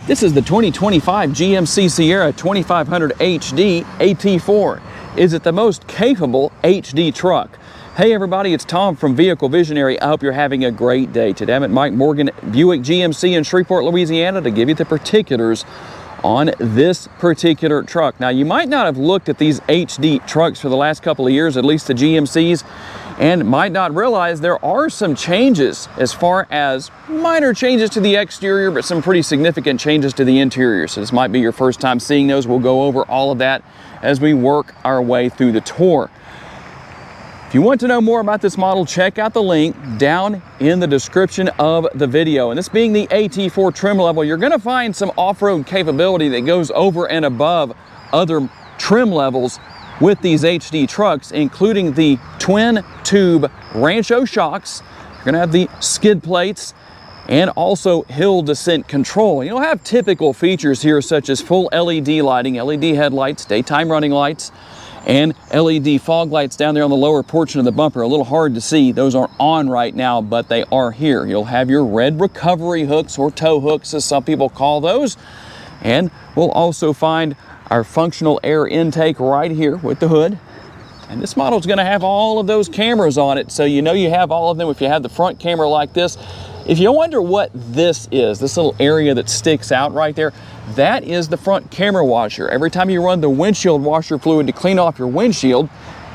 This is the 2025 GMC Sierra 2500 HD AT4. Is it the most capable HD truck? Hey everybody, it's Tom from Vehicle Visionary. I hope you're having a great day. Today I'm at Mike Morgan Buick GMC in Shreveport, Louisiana to give you the particulars on this particular truck. Now you might not have looked at these HD trucks for the last couple of years, at least the GMCs, and might not realize there are some changes as far as minor changes to the exterior, but some pretty significant changes to the interior. So this might be your first time seeing those. We'll go over all of that as we work our way through the tour. If you want to know more about this model, check out the link down in the description of the video. And this being the AT4 trim level, you're going to find some off-road capability that goes over and above other trim levels with these HD trucks, including the twin tube Rancho shocks. You're going to have the skid plates and also hill descent control. You'll have typical features here such as full LED lighting, LED headlights, daytime running lights, and LED fog lights down there on the lower portion of the bumper. A little hard to see. Those aren't on right now, but they are here. You'll have your red recovery hooks, or tow hooks as some people call those. And we'll also find our functional air intake right here with the hood. And this model is going to have all of those cameras on it, so you know you have all of them if you have the front camera like this. If you wonder what this is, this little area that sticks out right there, that is the front camera washer. Every time you run the windshield washer fluid to clean off your windshield,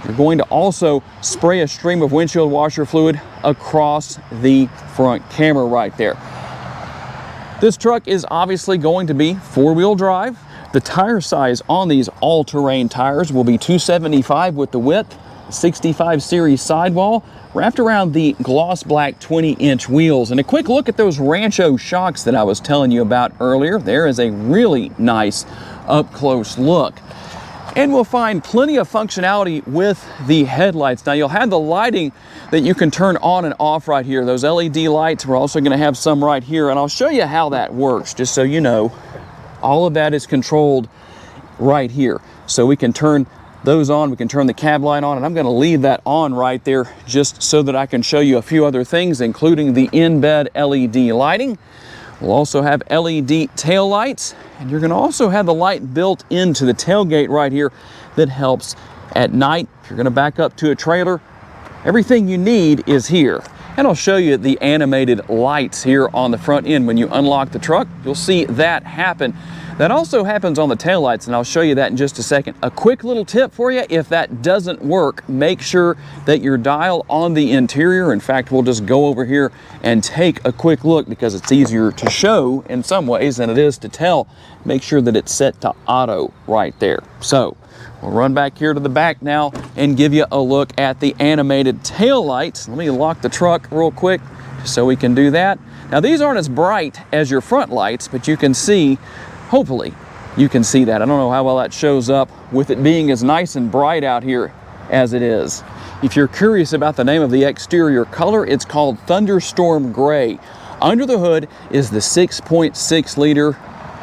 you're going to also spray a stream of windshield washer fluid across the front camera right there. This truck is obviously going to be four-wheel drive. The tire size on these all-terrain tires will be 275 with the width, 65 series sidewall, wrapped around the gloss black 20-inch wheels. And a quick look at those Rancho shocks that I was telling you about earlier. There is a really nice up-close look. And we'll find plenty of functionality with the headlights. Now you'll have the lighting that you can turn on and off right here. Those LED lights, we're also going to have some right here, and I'll show you how that works, just so you know. All of that is controlled right here. So we can turn those on, we can turn the cab light on, and I'm going to leave that on right there just so that I can show you a few other things, including the in-bed LED lighting. We'll also have LED tail lights, and you're going to also have the light built into the tailgate right here that helps at night. If you're going to back up to a trailer, everything you need is here. And I'll show you the animated lights here on the front end. When you unlock the truck, you'll see that happen. That also happens on the taillights, and I'll show you that in just a second. A quick little tip for you: if that doesn't work, make sure that your dial on the interior, in fact, we'll just go over here and take a quick look because it's easier to show in some ways than it is to tell. Make sure that it's set to auto right there. So we'll run back here to the back now and give you a look at the animated tail lights. Let me lock the truck real quick so we can do that. Now these aren't as bright as your front lights, but you can see, hopefully you can see that. I don't know how well that shows up with it being as nice and bright out here as it is. If you're curious about the name of the exterior color, it's called Thunderstorm Gray. Under the hood is the 6.6 liter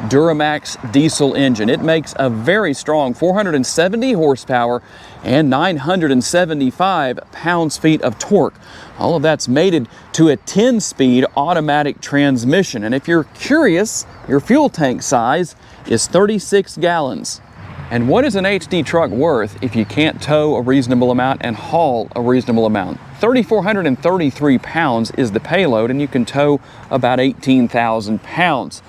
Duramax diesel engine. It makes a very strong 470 horsepower and 975 pounds-feet of torque. All of that's mated to a 10-speed automatic transmission. And if you're curious, your fuel tank size is 36 gallons. And what is an HD truck worth if you can't tow a reasonable amount and haul a reasonable amount? 3,433 pounds is the payload, and you can tow about 18,000 pounds.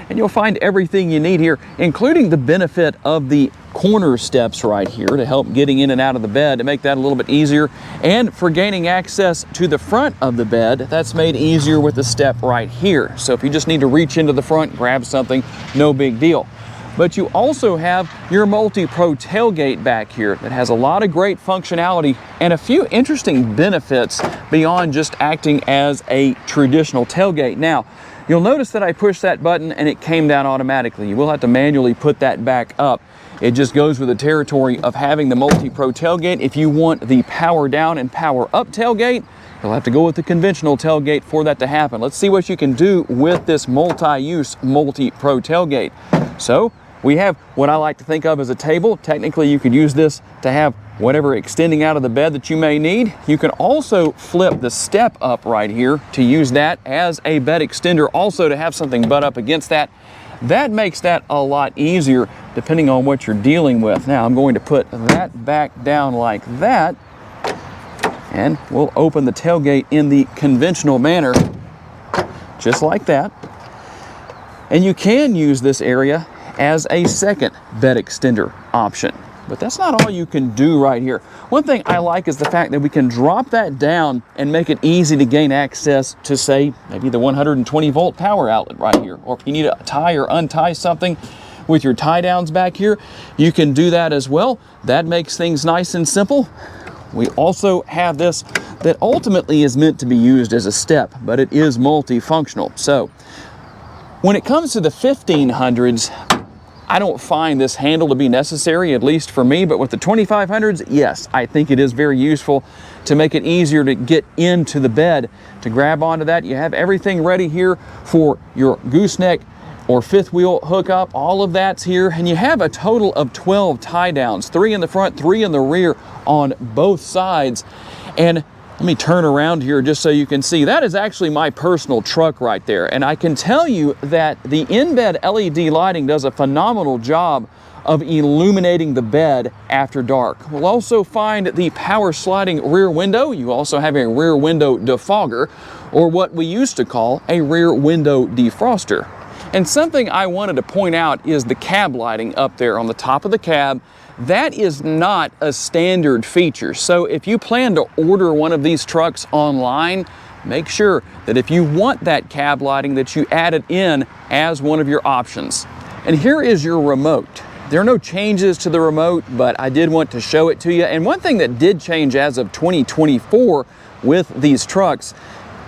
And you'll find everything you need here, including the benefit of the corner steps right here to help getting in and out of the bed, to make that a little bit easier. And for gaining access to the front of the bed, that's made easier with the step right here. So if you just need to reach into the front, grab something, no big deal. But you also have your multi-pro tailgate back here that has a lot of great functionality and a few interesting benefits beyond just acting as a traditional tailgate. Now, you'll notice that I pushed that button and it came down automatically. You will have to manually put that back up. It just goes with the territory of having the multi-pro tailgate. If you want the power down and power up tailgate, you'll have to go with the conventional tailgate for that to happen. Let's see what you can do with this multi-use multi-pro tailgate. So we have what I like to think of as a table. Technically, you could use this to have whatever extending out of the bed that you may need. You can also flip the step up right here to use that as a bed extender, also to have something butt up against that. That makes that a lot easier depending on what you're dealing with. Now I'm going to put that back down like that, and we'll open the tailgate in the conventional manner, just like that. And you can use this area as a second bed extender option. But that's not all you can do right here. One thing I like is the fact that we can drop that down and make it easy to gain access to, say, maybe the 120 volt power outlet right here. Or if you need to tie or untie something with your tie downs back here, you can do that as well. That makes things nice and simple. We also have this that ultimately is meant to be used as a step, but it is multifunctional. So when it comes to the 1500s, I don't find this handle to be necessary, at least for me, but with the 2500s, yes, I think it is very useful to make it easier to get into the bed. To grab onto that, you have everything ready here for your gooseneck or fifth wheel hookup. All of that's here, and you have a total of 12 tie downs, 3 in the front, 3 in the rear on both sides. And let me turn around here just so you can see. That is actually my personal truck right there. And I can tell you that the in-bed LED lighting does a phenomenal job of illuminating the bed after dark. We'll also find the power sliding rear window. You also have a rear window defogger, or what we used to call a rear window defroster. And something I wanted to point out is the cab lighting up there on the top of the cab. That is not a standard feature. So if you plan to order one of these trucks online, make sure that if you want that cab lighting, that you add it in as one of your options. And here is your remote. There are no changes to the remote, but I did want to show it to you. And one thing that did change as of 2024 with these trucks,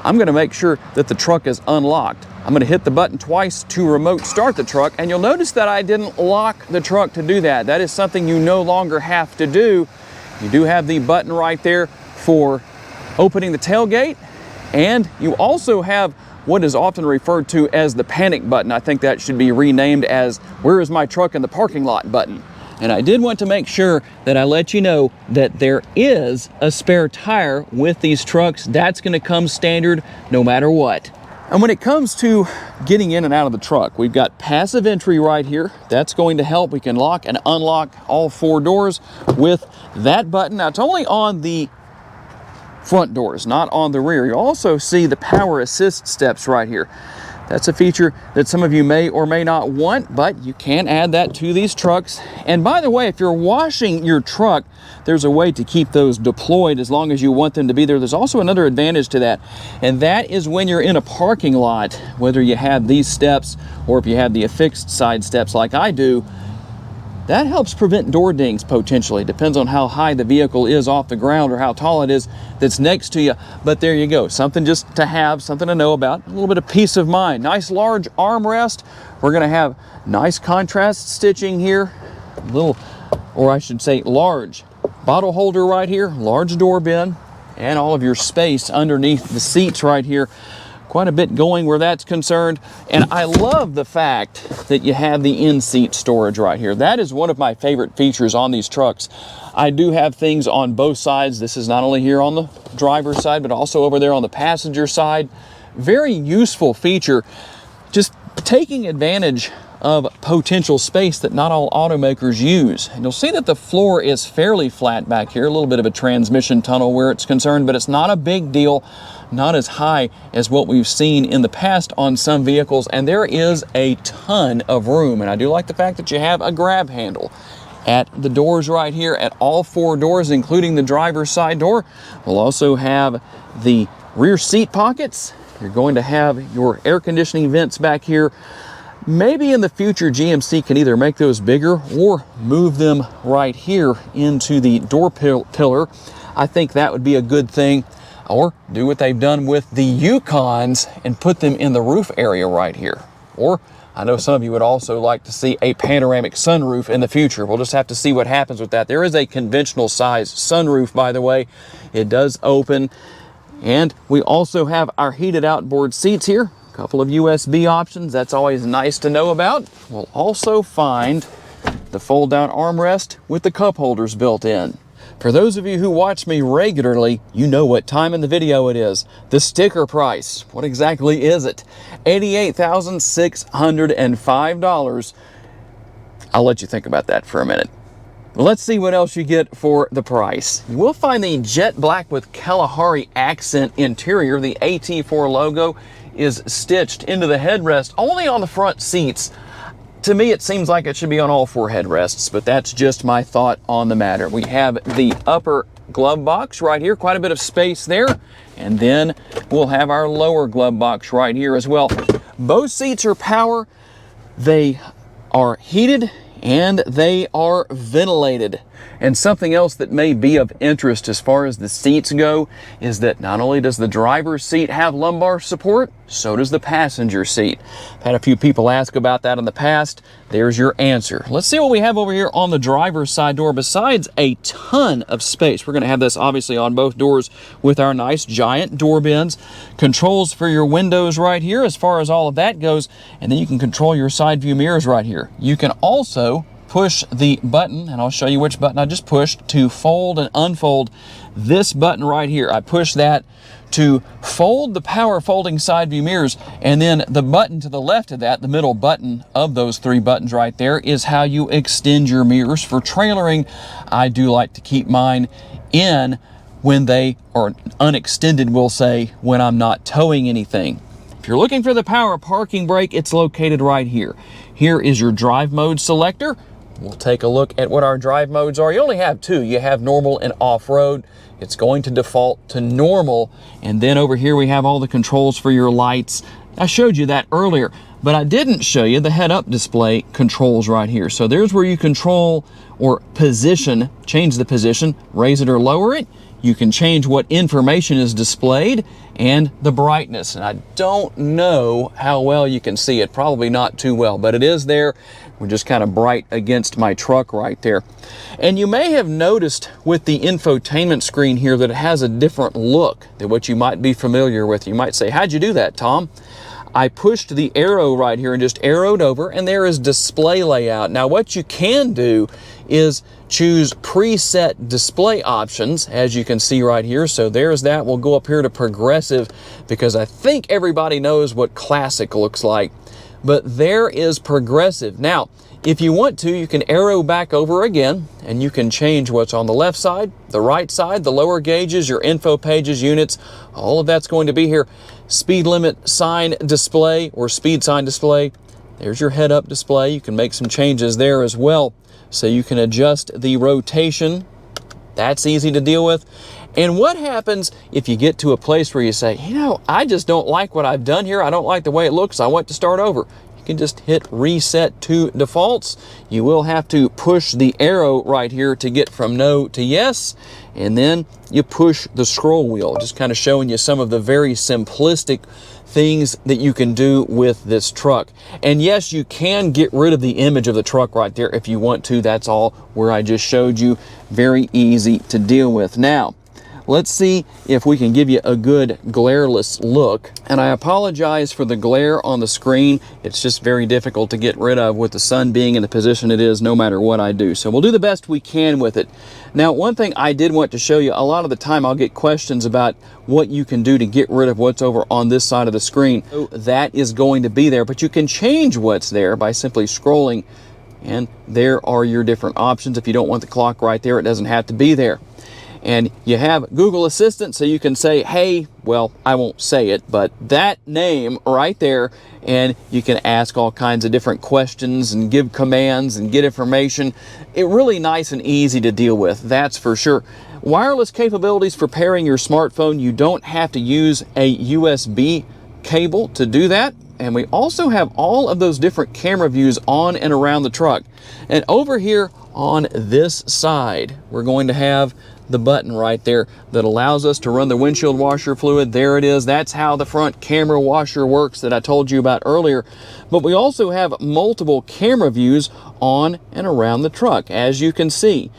I'm going to make sure that the truck is unlocked. I'm going to hit the button twice to remote start the truck, and you'll notice that I didn't lock the truck to do that. That is something you no longer have to do. You do have the button right there for opening the tailgate, and you also have what is often referred to as the panic button. I think that should be renamed as "Where is my truck in the parking lot" button. And I did want to make sure that I let you know that there is a spare tire with these trucks. That's going to come standard no matter what. And when it comes to getting in and out of the truck, we've got passive entry right here. That's going to help. We can lock and unlock all 4 doors with that button. Now, it's only on the front doors, not on the rear. You also see the power assist steps right here. That's a feature that some of you may or may not want, but you can add that to these trucks. And by the way, if you're washing your truck, there's a way to keep those deployed as long as you want them to be there. There's also another advantage to that, and that is when you're in a parking lot, whether you have these steps or if you have the affixed side steps like I do, that helps prevent door dings potentially. Depends on how high the vehicle is off the ground or how tall it is that's next to you. But there you go, something just to have, something to know about, a little bit of peace of mind. Nice large armrest. We're gonna have nice contrast stitching here. Little, or I should say large bottle holder right here, large door bin, and all of your space underneath the seats right here. Quite a bit going where that's concerned. And I love the fact that you have the in-seat storage right here. That is one of my favorite features on these trucks. I do have things on both sides. This is not only here on the driver's side, but also over there on the passenger side. Very useful feature. Just taking advantage of potential space that not all automakers use. And you'll see that the floor is fairly flat back here, a little bit of a transmission tunnel where it's concerned, but it's not a big deal, not as high as what we've seen in the past on some vehicles, and there is a ton of room. And I do like the fact that you have a grab handle at the doors right here, at all 4 doors, including the driver's side door. We'll also have the rear seat pockets. You're going to have your air conditioning vents back here. Maybe in the future, GMC can either make those bigger or move them right here into the door pillar. I think that would be a good thing. Or do what they've done with the Yukons and put them in the roof area right here. Or I know some of you would also like to see a panoramic sunroof in the future. We'll just have to see what happens with that. There is a conventional size sunroof, by the way. It does open. And we also have our heated outboard seats here. A couple of USB options. That's always nice to know about. We'll also find the fold-down armrest with the cup holders built in. For those of you who watch me regularly, you know what time in the video it is. The sticker price. What exactly is it? $88,605. I'll let you think about that for a minute. Let's see what else you get for the price. You will find the jet black with Kalahari accent interior. The AT4 logo is stitched into the headrest only on the front seats. To me, it seems like it should be on all four headrests, but that's just my thought on the matter. We have the upper glove box right here, quite a bit of space there, and then we'll have our lower glove box right here as well. Both seats are power, they are heated, and they are ventilated. And something else that may be of interest as far as the seats go is that not only does the driver's seat have lumbar support, so does the passenger seat. I've had a few people ask about that in the past. There's your answer. Let's see what we have over here on the driver's side door. Besides a ton of space, we're going to have this obviously on both doors with our nice giant door bins. Controls for your windows right here as far as all of that goes. And then you can control your side view mirrors right here. You can also push the button, and I'll show you which button I just pushed, to fold and unfold this button right here. I push that to fold the power folding side view mirrors, and then the button to the left of that, the middle button of those three buttons right there, is how you extend your mirrors for trailering. I do like to keep mine in when they are unextended, we'll say, when I'm not towing anything. If you're looking for the power parking brake, it's located right here. Here is your drive mode selector. We'll take a look at what our drive modes are. You only have two. You have normal and off-road. It's going to default to normal. And then over here we have all the controls for your lights. I showed you that earlier, but I didn't show you the head-up display controls right here. So there's where you control or position, change the position, raise it or lower it. You can change what information is displayed and the brightness. And I don't know how well you can see it, probably not too well, but it is there. We're just kind of bright against my truck right there. And you may have noticed with the infotainment screen here that it has a different look than what you might be familiar with. You might say, how'd you do that, Tom? I pushed the arrow right here and just arrowed over, and there is display layout. Now what you can do is choose preset display options, as you can see right here. So there's that. We'll go up here to progressive because I think everybody knows what classic looks like, but there is progressive. Now, if you want to, you can arrow back over again and you can change what's on the left side, the right side, the lower gauges, your info pages, units, all of that's going to be here. Speed limit sign display or speed sign display. There's your head-up display. You can make some changes there as well. So you can adjust the rotation. That's easy to deal with. And what happens if you get to a place where you say, you know, I just don't like what I've done here. I don't like the way it looks. I want to start over. You can just hit reset to defaults. You will have to push the arrow right here to get from no to yes. And then you push the scroll wheel, just kind of showing you some of the very simplistic things that you can do with this truck. And yes, you can get rid of the image of the truck right there if you want to. That's all where I just showed you. Very easy to deal with. Now, let's see if we can give you a good glare-less look. And I apologize for the glare on the screen. It's just very difficult to get rid of with the sun being in the position it is no matter what I do. So we'll do the best we can with it. Now, one thing I did want to show you, a lot of the time I'll get questions about what you can do to get rid of what's over on this side of the screen. So that is going to be there, but you can change what's there by simply scrolling, and there are your different options. If you don't want the clock right there, it doesn't have to be there. And you have Google Assistant, so you can say, hey, well, I won't say it, but that name right there, and you can ask all kinds of different questions and give commands and get information. It's really nice and easy to deal with, that's for sure. Wireless capabilities for pairing your smartphone. You don't have to use a USB cable to do that. And we also have all of those different camera views on and around the truck. And over here on this side, we're going to have the button right there that allows us to run the windshield washer fluid. There it is. That's how the front camera washer works that I told you about earlier. But we also have multiple camera views on and around the truck, as you can see.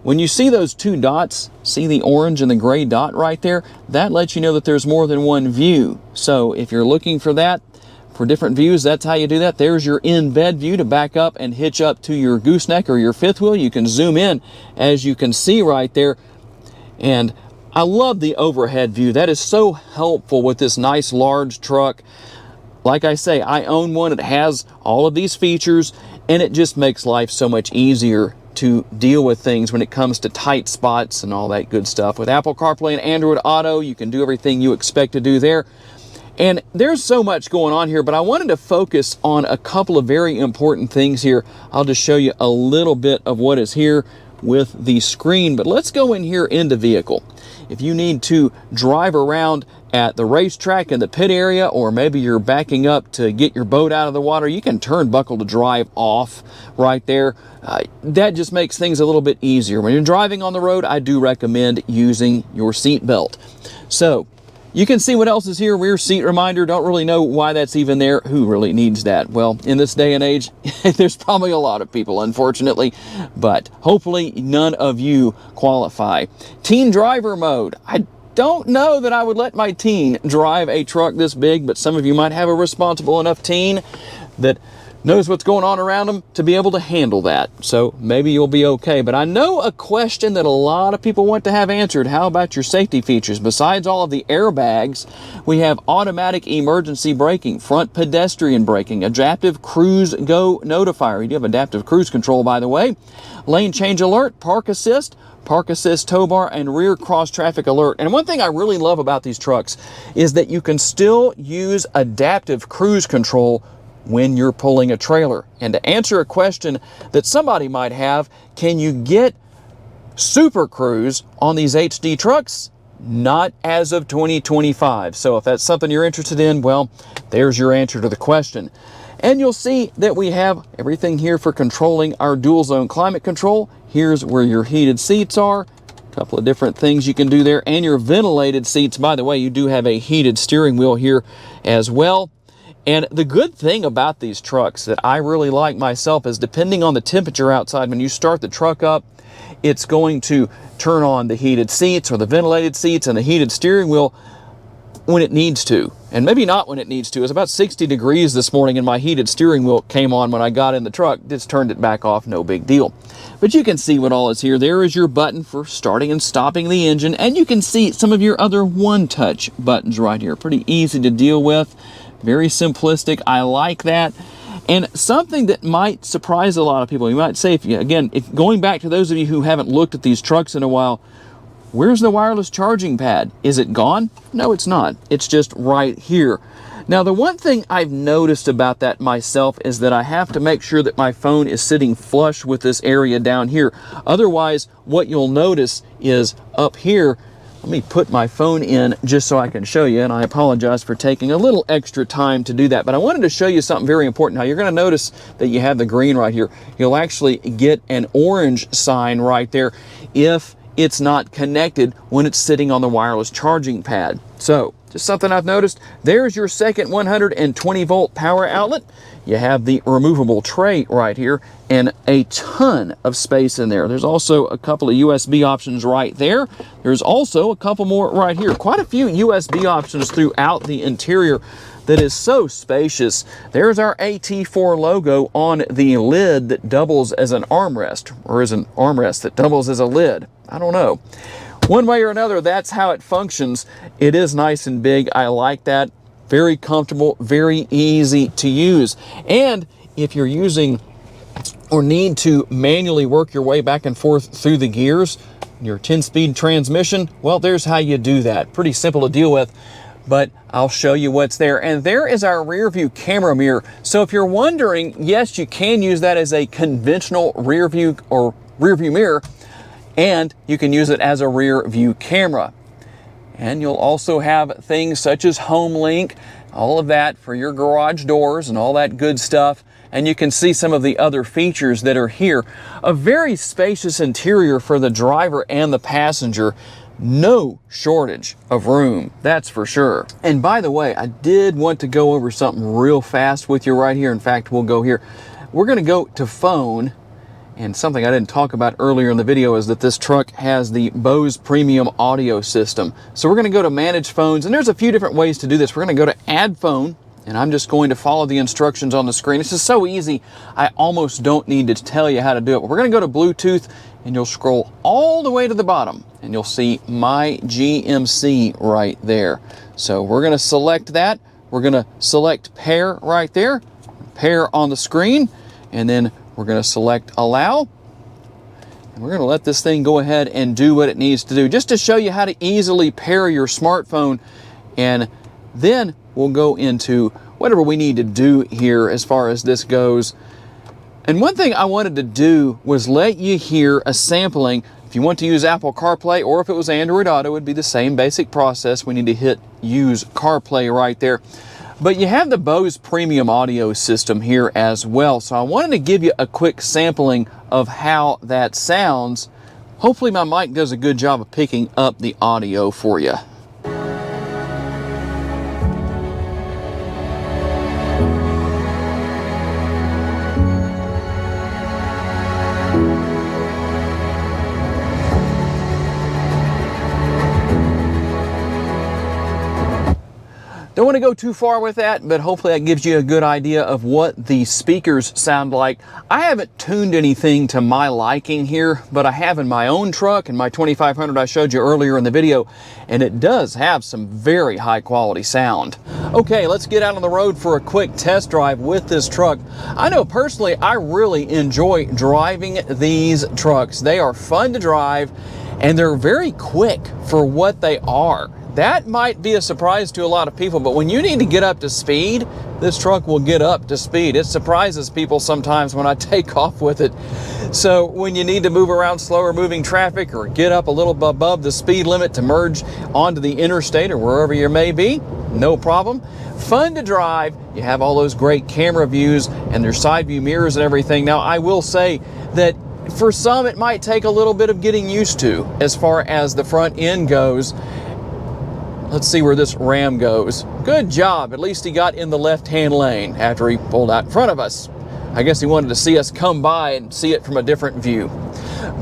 When you see those two dots, see the orange and the gray dot right there, that lets you know that there's more than one view. So if you're looking for that, for different views, that's how you do that. There's your in-bed view to back up and hitch up to your gooseneck or your fifth wheel. You can zoom in, as you can see right there. And I love the overhead view. That is so helpful with this nice large truck. Like I say, I own one. It has all of these features, and it just makes life so much easier to deal with things when it comes to tight spots and all that good stuff. With Apple CarPlay and Android Auto, you can do everything you expect to do there. And there's so much going on here, but I wanted to focus on a couple of very important things here. I'll just show you a little bit of what is here with the screen, but let's go in here into vehicle. If you need to drive around at the racetrack in the pit area, or maybe you're backing up to get your boat out of the water, you can turnbuckle to drive off right there. That just makes things a little bit easier. When you're driving on the road, I do recommend using your seat belt. So you can see what else is here. Rear seat reminder. Don't really know why that's even there. Who really needs that? Well, in this day and age, there's probably a lot of people, unfortunately, but hopefully none of you qualify. Teen driver mode. I don't know that I would let my teen drive a truck this big, but some of you might have a responsible enough teen that knows what's going on around them to be able to handle that. So maybe you'll be okay. But I know a question that a lot of people want to have answered. How about your safety features? Besides all of the airbags, we have automatic emergency braking, front pedestrian braking, adaptive cruise go notifier. You do have adaptive cruise control, by the way. Lane change alert, park assist tow bar, and rear cross traffic alert. And one thing I really love about these trucks is that you can still use adaptive cruise control when you're pulling a trailer. And to answer a question that somebody might have, can you get Super Cruise on these HD trucks? Not as of 2025. So if that's something you're interested in, well, there's your answer to the question. And you'll see that we have everything here for controlling our dual zone climate control. Here's where your heated seats are. A couple of different things you can do there. And your ventilated seats. By the way, you do have a heated steering wheel here as well. And the good thing about these trucks that I really like myself is, depending on the temperature outside, when you start the truck up, it's going to turn on the heated seats or the ventilated seats and the heated steering wheel when it needs to. And maybe not when it needs to. It's about 60 degrees this morning and my heated steering wheel came on when I got in the truck. Just turned it back off, no big deal. But you can see what all is here. There is your button for starting and stopping the engine, and you can see some of your other one-touch buttons right here. Pretty easy to deal with. Very simplistic. I like that. And something that might surprise a lot of people, you might say, if going back to those of you who haven't looked at these trucks in a while, where's the wireless charging pad? Is it gone? No, it's not. It's just right here. Now, the one thing I've noticed about that myself is that I have to make sure that my phone is sitting flush with this area down here. Otherwise, what you'll notice is up here, let me put my phone in just so I can show you, and I apologize for taking a little extra time to do that, but I wanted to show you something very important. Now, you're going to notice that you have the green right here. You'll actually get an orange sign right there if it's not connected when it's sitting on the wireless charging pad. So, just something I've noticed. There's your second 120 volt power outlet. You have the removable tray right here and a ton of space in there. There's also a couple of USB options right there. There's also a couple more right here. Quite a few USB options throughout the interior that is so spacious. There's our AT4 logo on the lid that doubles as an armrest, or is an armrest that doubles as a lid. I don't know. One way or another, that's how it functions. It is nice and big. I like that. Very comfortable, very easy to use. And if you're using or need to manually work your way back and forth through the gears, your 10-speed transmission, well, there's how you do that. Pretty simple to deal with, but I'll show you what's there. And there is our rear view camera mirror. So if you're wondering, yes, you can use that as a conventional rear view mirror, and you can use it as a rear view camera. And you'll also have things such as Home Link, all of that for your garage doors and all that good stuff. And you can see some of the other features that are here. A very spacious interior for the driver and the passenger. No shortage of room, that's for sure. And by the way, I did want to go over something real fast with you right here. In fact, we'll go here. We're going to go to phone. And something I didn't talk about earlier in the video is that this truck has the Bose premium audio system. So we're going to go to manage phones, and there's a few different ways to do this. We're going to go to add phone, and I'm just going to follow the instructions on the screen. This is so easy, I almost don't need to tell you how to do it. We're going to go to Bluetooth, and you'll scroll all the way to the bottom, and you'll see My GMC right there. So we're going to select that. We're going to select Pair right there, Pair on the screen, and then we're going to select Allow. And we're going to let this thing go ahead and do what it needs to do, just to show you how to easily pair your smartphone. And then we'll go into whatever we need to do here as far as this goes. And one thing I wanted to do was let you hear a sampling. If you want to use Apple CarPlay, or if it was Android Auto, it would be the same basic process. We need to hit Use CarPlay right there. But you have the Bose premium audio system here as well. So I wanted to give you a quick sampling of how that sounds. Hopefully my mic does a good job of picking up the audio for you. Don't want to go too far with that, but hopefully that gives you a good idea of what the speakers sound like. I haven't tuned anything to my liking here, but I have in my own truck, in my 2500 I showed you earlier in the video, and it does have some very high quality sound. Okay, let's get out on the road for a quick test drive with this truck. I know personally I really enjoy driving these trucks. They are fun to drive, and they're very quick for what they are. That might be a surprise to a lot of people, but when you need to get up to speed, this truck will get up to speed. It surprises people sometimes when I take off with it. So when you need to move around slower moving traffic or get up a little above the speed limit to merge onto the interstate or wherever you may be, no problem. Fun to drive. You have all those great camera views and their side view mirrors and everything. Now, I will say that for some, it might take a little bit of getting used to as far as the front end goes. Let's see where this Ram goes. Good job. At least he got in the left-hand lane after he pulled out in front of us. I guess he wanted to see us come by and see it from a different view.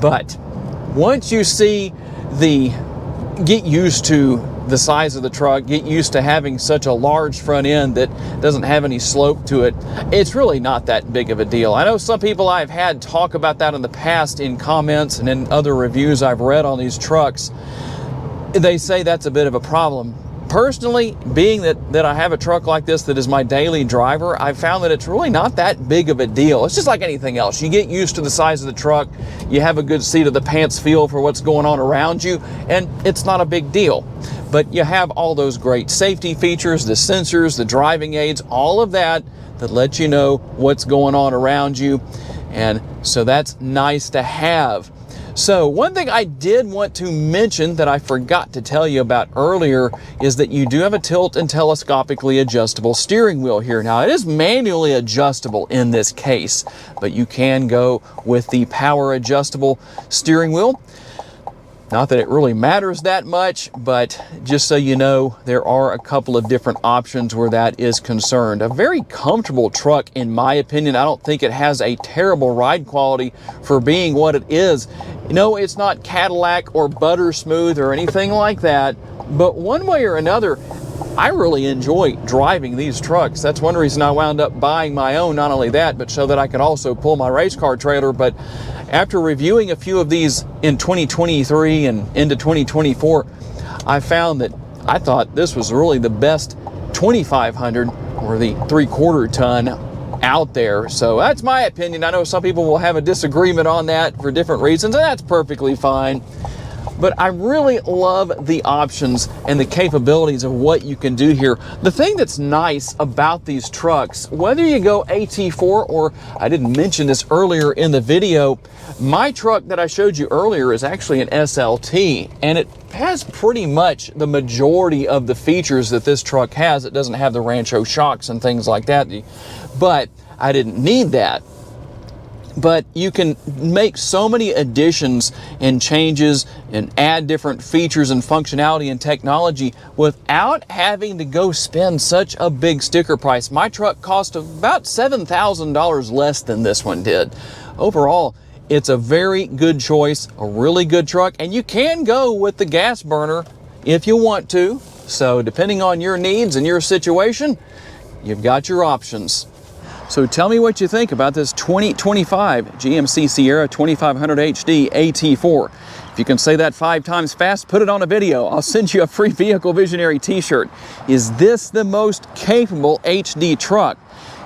But once you get used to the size of the truck, get used to having such a large front end that doesn't have any slope to it, it's really not that big of a deal. I know some people I've had talk about that in the past in comments and in other reviews I've read on these trucks. They say that's a bit of a problem. Personally, being that I have a truck like this that is my daily driver, I've found that it's really not that big of a deal. It's just like anything else. You get used to the size of the truck, you have a good seat of the pants feel for what's going on around you, and it's not a big deal. But you have all those great safety features, the sensors, the driving aids, all of that let you know what's going on around you. And so that's nice to have. So one thing I did want to mention that I forgot to tell you about earlier is that you do have a tilt and telescopically adjustable steering wheel here. Now it is manually adjustable in this case, but you can go with the power adjustable steering wheel. Not that it really matters that much, but just so you know, there are a couple of different options where that is concerned. A very comfortable truck, in my opinion. I don't think it has a terrible ride quality for being what it is. You know, it's not Cadillac or butter smooth or anything like that, but one way or another, I really enjoy driving these trucks. That's one reason I wound up buying my own. Not only that, but so that I could also pull my race car trailer. But after reviewing a few of these in 2023 and into 2024, I found that I thought this was really the best 2500 or the 3/4 ton out there. So that's my opinion. I know some people will have a disagreement on that for different reasons, and that's perfectly fine. But I really love the options and the capabilities of what you can do here. The thing that's nice about these trucks, whether you go AT4 or, I didn't mention this earlier in the video, my truck that I showed you earlier is actually an SLT, and it has pretty much the majority of the features that this truck has. It doesn't have the Rancho shocks and things like that, but I didn't need that. But you can make so many additions and changes and add different features and functionality and technology without having to go spend such a big sticker price. My truck cost about $7,000 less than this one did. Overall, it's a very good choice, a really good truck, and you can go with the gas burner if you want to. So depending on your needs and your situation, you've got your options. So tell me what you think about this 2025 GMC Sierra 2500 HD AT4. If you can say that 5 times fast, put it on a video. I'll send you a free Vehicle Visionary t-shirt. Is this the most capable HD truck?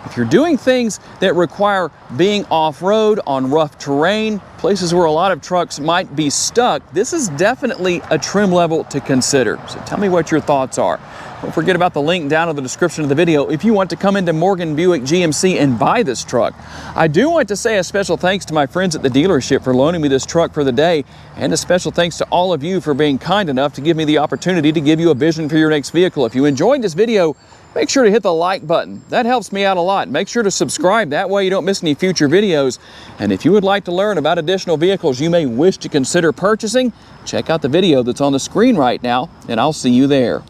If you're doing things that require being off-road on rough terrain, places where a lot of trucks might be stuck, this is definitely a trim level to consider. So tell me what your thoughts are. Don't forget about the link down in the description of the video if you want to come into Morgan Buick GMC and buy this truck. I do want to say a special thanks to my friends at the dealership for loaning me this truck for the day, and a special thanks to all of you for being kind enough to give me the opportunity to give you a vision for your next vehicle. If you enjoyed this video, make sure to hit the like button. That helps me out a lot. Make sure to subscribe. That way you don't miss any future videos. And if you would like to learn about additional vehicles you may wish to consider purchasing, check out the video that's on the screen right now, and I'll see you there.